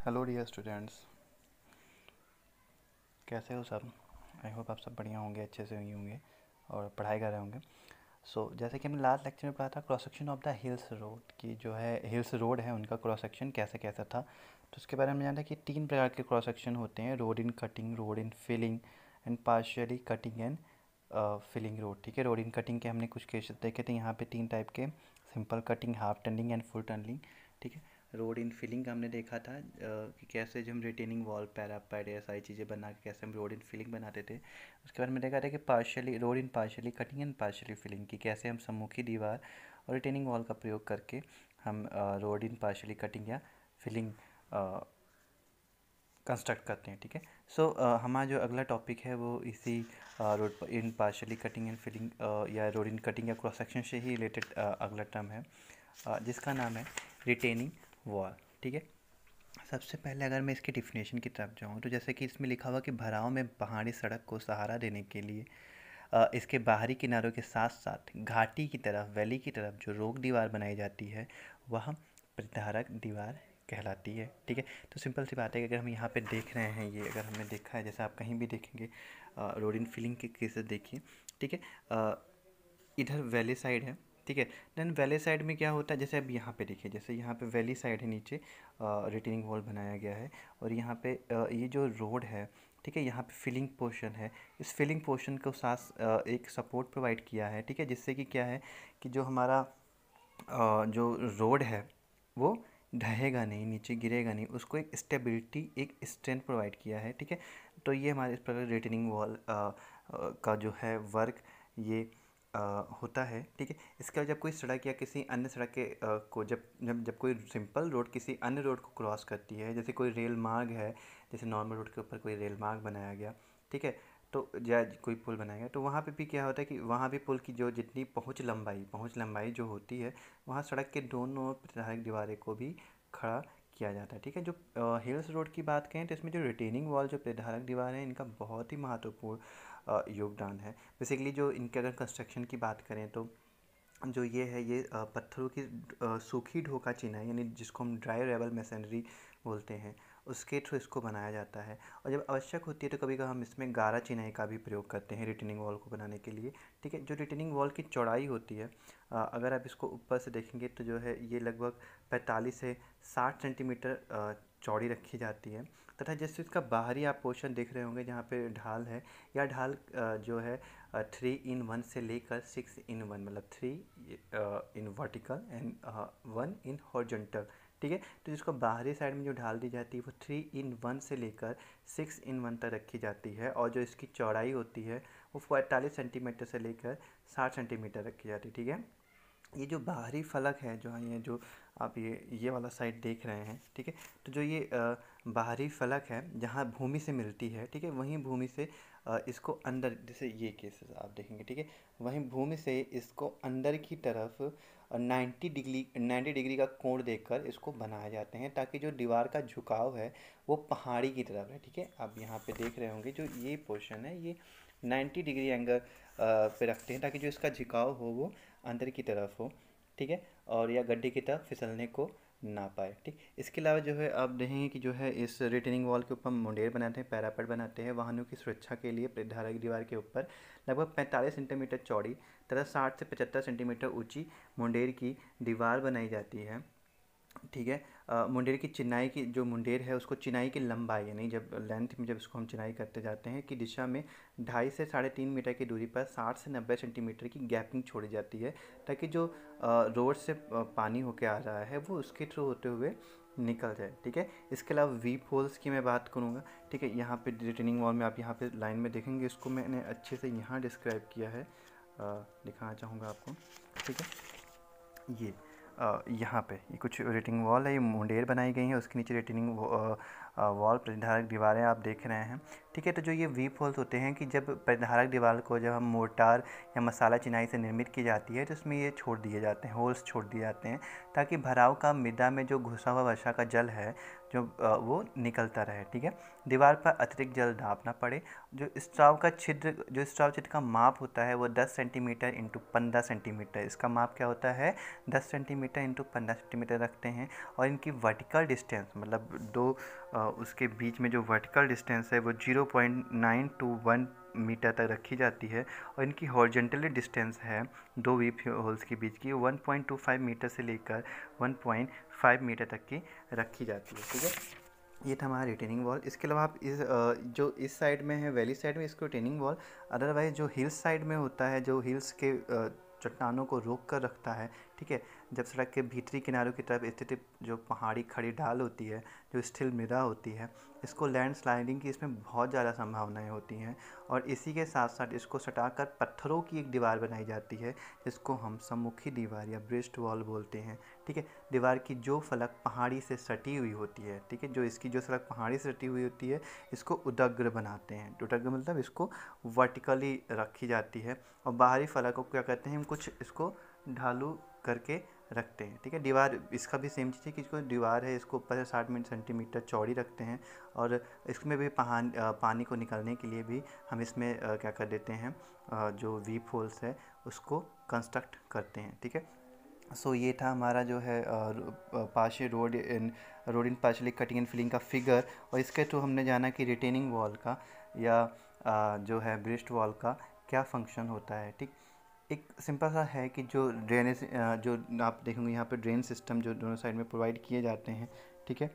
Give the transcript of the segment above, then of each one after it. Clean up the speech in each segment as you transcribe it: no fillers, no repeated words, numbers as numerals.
Hello dear students, कैसे हो सब। आई होप आप सब बढ़िया होंगे, अच्छे से ही होंगे और पढ़ाई कर रहे होंगे। जैसे कि हमने लास्ट लेक्चर में पढ़ा था cross section of the hills road की जो है हिल्स रोड है उनका क्रॉस सेक्शन कैसे कैसा था। तो उसके बारे में जाना कि 3 प्रकार के क्रॉस सेक्शन होते हैं: road in cutting, road in filling and partially cutting and filling road. ठीक है, रोड इन कटिंग के हमने कुछ केसेस देखे थे। यहाँ पे 3 टाइप के: simple cutting, half turning and full turning. ठीक है, रोड इन फिलिंग हमने देखा था कि कैसे जो हम रिटेनिंग वॉल, पैरापेड, ये सारी चीज़ें बना के कैसे हम रोड इन फिलिंग बनाते थे। उसके बाद में देखा था कि partially road in partially cutting and partially filling की कैसे हम सम्मुखी दीवार और रिटेनिंग वॉल का प्रयोग करके हम रोड इन पार्शियली कटिंग या फिलिंग कंस्ट्रक्ट करते हैं। ठीक है, हमारा जो अगला टॉपिक है वो इसी road in partially cutting and filling या रोड इन कटिंग या क्रॉस सेक्शन से ही रिलेटेड अगला टर्म है जिसका नाम है रिटेनिंग वॉल। ठीक है, सबसे पहले अगर मैं इसकी डिफिनेशन की तरफ जाऊँ तो जैसे कि इसमें लिखा हुआ कि भराव में पहाड़ी सड़क को सहारा देने के लिए इसके बाहरी किनारों के साथ साथ घाटी की तरफ, वैली की तरफ जो रोक दीवार बनाई जाती है वह प्रतिधारक दीवार कहलाती है। ठीक है, तो सिंपल सी बात है कि अगर हम यहाँ पे देख रहे हैं, ये अगर हमने देखा है, जैसे आप कहीं भी देखेंगे रोड इन फिलिंग के केसेस देखिए। ठीक है, इधर वैली साइड है। ठीक है, देन वैली साइड में क्या होता है, जैसे अब यहाँ पे देखिए, जैसे यहाँ पे वैली साइड है, नीचे रिटेनिंग वॉल बनाया गया है और यहाँ पे ये जो रोड है, ठीक है, यहाँ पे फिलिंग पोर्शन है। इस फिलिंग पोर्शन को साथ एक सपोर्ट प्रोवाइड किया है। ठीक है, जिससे कि क्या है कि जो हमारा जो रोड है वो ढहेगा नहीं, नीचे गिरेगा नहीं, उसको एक स्टेबिलिटी, एक स्ट्रेंथ प्रोवाइड किया है। ठीक है, तो ये हमारे इस प्रकार रिटेनिंग वॉल का जो है वर्क ये होता है। ठीक है, इसके बाद जब कोई सड़क या किसी अन्य सड़क के को जब जब जब कोई सिंपल रोड किसी अन्य रोड को क्रॉस करती है, जैसे कोई रेल मार्ग है, जैसे नॉर्मल रोड के ऊपर कोई रेल मार्ग बनाया गया, ठीक है, तो या कोई पुल बनाया गया, तो वहाँ पे भी क्या होता है कि वहाँ भी पुल की जो जितनी पहुँच लंबाई जो होती है, वहाँ सड़क के दोनों प्रतिधारक दीवारें को भी खड़ा किया जाता है। ठीक है, जो हिल्स रोड की बात करें तो इसमें जो रिटेनिंग वॉल, जो प्रतिधारक दीवार है, इनका बहुत ही महत्वपूर्ण योगदान है। बेसिकली जो इनके अगर कंस्ट्रक्शन की बात करें तो जो ये है, ये पत्थरों की सूखी ढोका चिनाई, यानी जिसको हम ड्राई रेबल मैसनरी बोलते हैं, उसके थ्रू इसको बनाया जाता है। और जब आवश्यक होती है तो कभी कभी हम इसमें गारा चिनाई का भी प्रयोग करते हैं रिटेनिंग वॉल को बनाने के लिए। ठीक है, जो रिटेनिंग वॉल की चौड़ाई होती है, अगर आप इसको ऊपर से देखेंगे तो जो है ये लगभग 45 से 60 सेंटीमीटर चौड़ी रखी जाती है। तथा जैसे इसका बाहरी आप पोर्शन देख रहे होंगे जहाँ पे ढाल है, या ढाल जो है 3 in 1 से लेकर 6 in 1, मतलब 3 in vertical and 1 in horizontal. ठीक है, तो जिसको बाहरी साइड में जो ढाल दी जाती है वो 3 in 1 से लेकर 6 in 1 तक रखी जाती है, और जो इसकी चौड़ाई होती है वो 45 सेंटीमीटर से लेकर 60 सेंटीमीटर रखी जाती है। ठीक है, ये जो बाहरी फलक है, जो ये जो आप ये वाला साइड देख रहे हैं, ठीक है, तो जो ये बाहरी फलक है जहाँ भूमि से मिलती है, ठीक है, वहीं भूमि से इसको अंदर, जैसे ये केसेस आप देखेंगे, ठीक है, वहीं भूमि से इसको अंदर की तरफ 90 डिग्री का कोण देकर इसको बनाए जाते हैं, ताकि जो दीवार का झुकाव है वो पहाड़ी की तरफ है। ठीक है, आप यहाँ पे देख रहे होंगे जो ये पोर्शन है ये 90 डिग्री एंगल पे रखते हैं, ताकि जो इसका झुकाव हो वो अंदर की तरफ हो। ठीक है, और या गड्ढे की तरफ फिसलने को ना पाए। ठीक, इसके अलावा जो है आप देखेंगे कि जो है इस रिटेनिंग वॉल के ऊपर मुंडेर बनाते हैं, पैरापेट बनाते हैं वाहनों की सुरक्षा के लिए। प्रतिधारक दीवार के ऊपर लगभग 45 सेंटीमीटर चौड़ी तथा 60 से 75 सेंटीमीटर ऊंची मुंडेर की दीवार बनाई जाती है। ठीक है, मुंडेर की चिनाई की जो मुंडेर है उसको चिनाई की लंबाई, यानी जब लेंथ में जब इसको हम चिनाई करते जाते हैं कि दिशा में 2.5 से 3.5 मीटर की दूरी पर 60 से 90 सेंटीमीटर की गैपिंग छोड़ी जाती है, ताकि जो रोड से पानी होके आ रहा है वो उसके थ्रू होते हुए निकल जाए। ठीक है, इसके अलावा वीप होल्स की मैं बात करूँगा। ठीक है, यहाँ पे रिटेनिंग वॉल में आप यहाँ पे लाइन में देखेंगे, इसको मैंने अच्छे से यहाँ डिस्क्राइब किया है, दिखाना चाहूँगा आपको। ठीक है, ये यहाँ पे ये कुछ रिटेनिंग वॉल है, ये मुंडेर बनाई गई है, उसके नीचे रिटेनिंग वॉल प्रतिधारक दीवारें आप देख रहे हैं। ठीक है। तो जो ये वीप होल्स होते हैं कि जब प्रतिधारक दीवार को जब हम मोर्टार या मसाला चिनाई से निर्मित की जाती है तो उसमें ये छोड़ दिए जाते हैं, होल्स छोड़ दिए जाते हैं, ताकि भराव का मृदा में जो घुसा हुआ वर्षा का जल है जो वो निकलता रहे। ठीक है। दीवार पर अतिरिक्त जल दाब ना पड़े। जो स्ट्राव छिद्र का माप होता है वो 10 सेंटीमीटर इंटू 15 सेंटीमीटर, इसका माप क्या होता है 10 सेंटीमीटर इंटू 15 सेंटीमीटर रखते हैं। और इनकी वर्टिकल डिस्टेंस मतलब उसके बीच में जो वर्टिकल डिस्टेंस है वो 0.921 मीटर तक रखी जाती है। और इनकी हॉरिजॉन्टली डिस्टेंस है दो वीप होल्स के बीच की 1.25 मीटर से लेकर 1.5 मीटर तक की रखी जाती है। ठीक है। ये था हमारा रिटेनिंग वॉल। इसके अलावा आप जो इस साइड में है वैली साइड में इसको रिटेनिंग वॉल, अदरवाइज जो हिल्स साइड में होता है जो हिल्स के चट्टानों को रोक कर रखता है। ठीक है। जब सड़क के भीतरी किनारों की तरफ स्थित जो पहाड़ी खड़ी ढाल होती है, जो स्थिल मृदा होती है, इसको लैंड स्लाइडिंग की इसमें बहुत ज़्यादा संभावनाएं होती हैं। और इसी के साथ साथ इसको सटाकर पत्थरों की एक दीवार बनाई जाती है जिसको हम सम्मुखी दीवार या ब्रेस्ट वॉल बोलते हैं। ठीक है। दीवार की जो फलक पहाड़ी से सटी हुई होती है, ठीक है, जो इसकी जो सड़क पहाड़ी से सटी हुई होती है इसको उदग्र बनाते हैं। उदग्र मतलब इसको वर्टिकली रखी जाती है। और बाहरी फलक को क्या कहते हैं, हम कुछ इसको ढालू करके रखते हैं। ठीक है। दीवार इसका भी सेम चीज़ है कि जो दीवार है इसको ऊपर से 60 सेंटीमीटर चौड़ी रखते हैं। और इसमें भी पानी को निकलने के लिए भी हम इसमें क्या कर देते हैं, जो वीप होल्स है उसको कंस्ट्रक्ट करते हैं। ठीक है। सो ये था हमारा जो है partial road in partially cutting and filling का फिगर। और इसके थ्रू हमने जाना कि रिटेनिंग वॉल का या जो है ब्रेस्ट वॉल का क्या फंक्शन होता है। ठीक। एक सिंपल सा है कि जो ड्रेनेज जो आप देखेंगे यहाँ पे ड्रेन सिस्टम जो दोनों साइड में प्रोवाइड किए जाते हैं। ठीक है।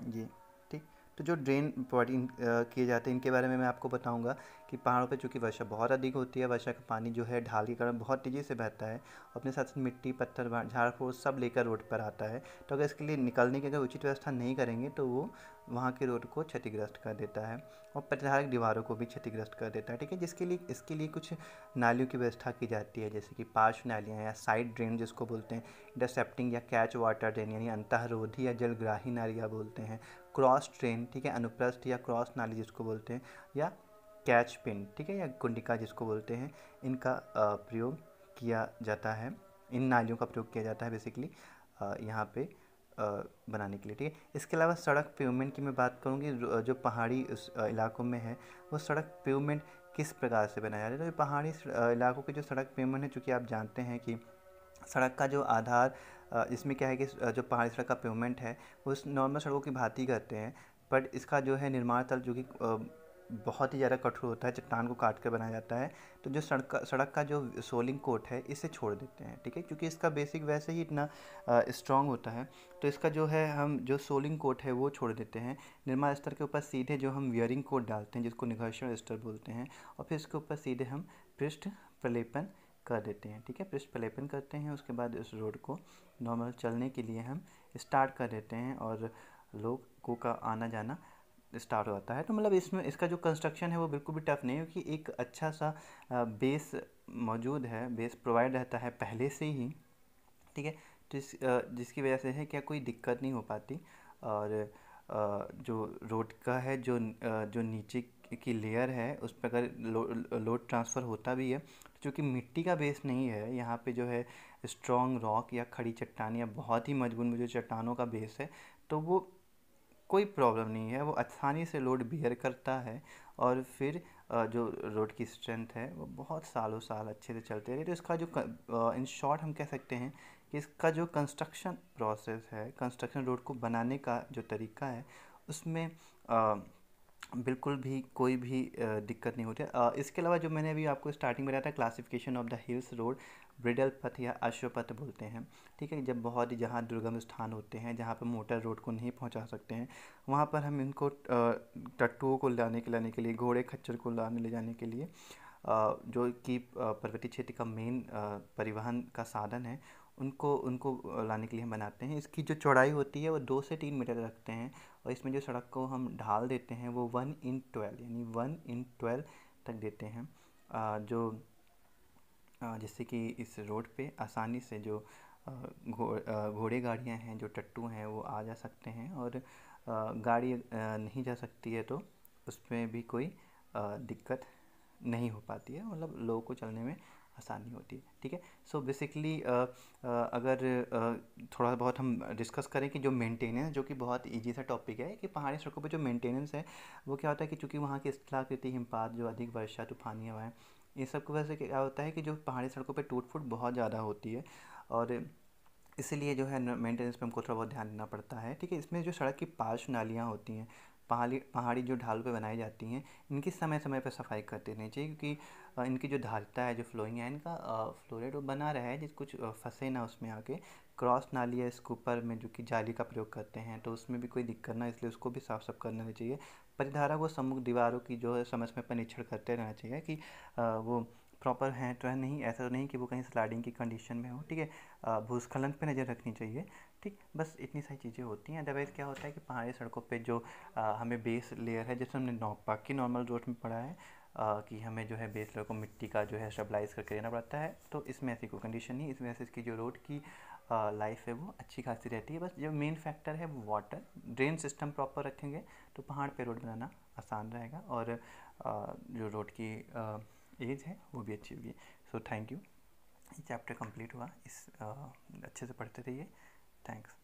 ये ठीक। तो जो ड्रेन प्रोवाइड किए जाते हैं इनके बारे में मैं आपको बताऊंगा कि पहाड़ों पे चूँकि वर्षा बहुत अधिक होती है, वर्षा का पानी जो है ढाल के कारण बहुत तेज़ी से बहता है, अपने साथ साथ मिट्टी पत्थर झाड़ फूस सब लेकर रोड पर आता है। तो अगर इसके लिए निकलने की अगर उचित व्यवस्था नहीं करेंगे तो वो वहाँ के रोड को क्षतिग्रस्त कर देता है और प्रतिधारक दीवारों को भी क्षतिग्रस्त कर देता है। ठीक है। इसके लिए कुछ नालियों की व्यवस्था की जाती है, जैसे कि पार्श्व नालियाँ या साइड ड्रेन जिसको बोलते हैं, इंटरसेप्टिंग या कैच वाटर ड्रेन यानी अंतःरोधी या जलग्राही नालियाँ बोलते हैं, क्रॉस ड्रेन, ठीक है, अनुप्रस्थ या क्रॉस नाली जिसको बोलते हैं, या कैच पिन, ठीक है, या कुंडिका जिसको बोलते हैं, इनका प्रयोग किया जाता है। इन नालियों का प्रयोग किया जाता है बेसिकली यहाँ पे बनाने के लिए। ठीक है। इसके अलावा सड़क पेवमेंट की मैं बात करूँगी, जो पहाड़ी इलाकों में है वो सड़क पेवमेंट किस प्रकार से बनाया जाता है। तो पहाड़ी इलाकों के जो सड़क पेवमेंट है, चूँकि आप जानते हैं कि सड़क का जो आधार इसमें क्या है कि जो पहाड़ी सड़क का पेवमेंट है वो उस नॉर्मल सड़कों की भांति करते हैं, बट इसका जो है निर्माण तल जो कि बहुत ही ज़्यादा कठोर होता है, चट्टान को काट कर बनाया जाता है। तो जो सड़क का जो सोलिंग कोट है इसे छोड़ देते हैं। ठीक है। क्योंकि इसका बेसिक वैसे ही इतना स्ट्रॉन्ग होता है, तो इसका जो है हम जो सोलिंग कोट है वो छोड़ देते हैं। निर्माण स्तर के ऊपर सीधे जो हम वियरिंग कोट डालते हैं जिसको निघर्षण स्तर बोलते हैं, और फिर इसके ऊपर सीधे हम पृष्ठ प्रलेपन कर देते हैं। ठीक है। पृष्ठ प्रलेपन करते हैं, उसके बाद इस रोड को नॉर्मल चलने के लिए हम स्टार्ट कर देते हैं और लोगों का आना जाना स्टार्ट हो जाता है। तो मतलब इसमें इसका जो कंस्ट्रक्शन है वो बिल्कुल भी टफ नहीं है, क्योंकि एक अच्छा सा बेस मौजूद है, बेस प्रोवाइड रहता है पहले से ही। ठीक है। तो जिसकी वजह से है क्या कोई दिक्कत नहीं हो पाती। और जो रोड का है जो नीचे की लेयर है उस पर अगर लोड ट्रांसफ़र होता भी है, तो चूँकि मिट्टी का बेस नहीं है यहाँ पे, जो है स्ट्रॉन्ग रॉक या खड़ी चट्टान या बहुत ही मजबूत जो चट्टानों का बेस है, तो वो कोई प्रॉब्लम नहीं है, वो आसानी से लोड बियर करता है। और फिर जो रोड की स्ट्रेंथ है वो बहुत सालों साल अच्छे से चलते रहे। तो इसका जो इन शॉर्ट हम कह सकते हैं कि इसका जो कंस्ट्रक्शन प्रोसेस है, कंस्ट्रक्शन रोड को बनाने का जो तरीका है, उसमें बिल्कुल भी कोई भी दिक्कत नहीं होती है। इसके अलावा जो मैंने अभी आपको स्टार्टिंग में बताया था, classification of the hills road, bridle पथ या अश्वपथ बोलते हैं। ठीक है। जब बहुत ही जहाँ दुर्गम स्थान होते हैं, जहाँ पर मोटर रोड को नहीं पहुँचा सकते हैं, वहाँ पर हम इनको टट्टुओं को लाने के लिए, घोड़े खच्चर को ले जाने के लिए, जो कि पर्वतीय क्षेत्र का मेन परिवहन का साधन है, उनको उनको लाने के लिए हम बनाते हैं। इसकी जो चौड़ाई होती है वो 2 से 3 मीटर रखते हैं, और इसमें जो सड़क को हम ढाल देते हैं वो 1/12 यानी 1/12 तक देते हैं, जो जिससे कि इस रोड पे आसानी से जो घोड़े गाड़ियाँ हैं, जो टट्टू हैं, वो आ जा सकते हैं। और गाड़ी नहीं जा सकती है तो उसमें भी कोई दिक्कत नहीं हो पाती है, मतलब लोगों को चलने में आसानी होती है। ठीक है। सो बेसिकली अगर थोड़ा बहुत हम डिस्कस करें कि जो मेंटेनेंस, जो कि बहुत इजी सा टॉपिक है, कि पहाड़ी सड़कों पे जो मेंटेनेंस है वो क्या होता है कि चूंकि वहाँ की स्थलाकृति, हिमपात, जो अधिक वर्षा, तूफानी हवाएं, ये सब की वजह से क्या होता है कि जो पहाड़ी सड़कों पे टूट फूट बहुत ज़्यादा होती है, और इसीलिए जो है मेंटेनेंस पे हमको थोड़ा बहुत ध्यान देना पड़ता है। ठीक है। इसमें जो सड़क की पार्श्व नालियाँ होती हैं, पहाड़ी जो ढाल पे बनाई जाती हैं, इनकी समय समय पर सफाई करते रहनी चाहिए, क्योंकि इनकी जो धारिता है, जो फ्लोइंग है, इनका फ्लोराइड वो बना रहा है, जिस कुछ फंसे ना उसमें आके। क्रॉस नाली है इसके ऊपर में जो कि जाली का प्रयोग करते हैं, तो उसमें भी कोई दिक्कत ना, इसलिए उसको भी साफ साफ करना चाहिए। परिधारा को सम्मुख दीवारों की जो है समय समय पर निरीक्षण करते रहना चाहिए कि वो प्रॉपर हैं तो है नहीं, ऐसा तो नहीं कि वो कहीं स्लाइडिंग की कंडीशन में हो। ठीक है। भूस्खलन पे नज़र रखनी चाहिए। ठीक, बस इतनी सारी चीज़ें होती हैं। अदरवाइज़ क्या होता है कि पहाड़ी सड़कों पे जो हमें बेस लेयर है, जैसे हमने बाकी नॉर्मल रोड में पढ़ा है कि हमें जो है बेस लेयर को मिट्टी का जो है स्टेबलाइज करके देना पड़ता है, तो इसमें ऐसी कोई कंडीशन नहीं। इस वजह से इसकी जो रोड की लाइफ है वो अच्छी खासी रहती है। बस जो मेन फैक्टर है वो वाटर ड्रेन सिस्टम प्रॉपर रखेंगे तो पहाड़ पे रोड बनाना आसान रहेगा, और जो रोड की एज है वो भी अच्छी होगी। So thank you. ये चैप्टर कंप्लीट हुआ। अच्छे से पढ़ते रहिए। थैंक्स।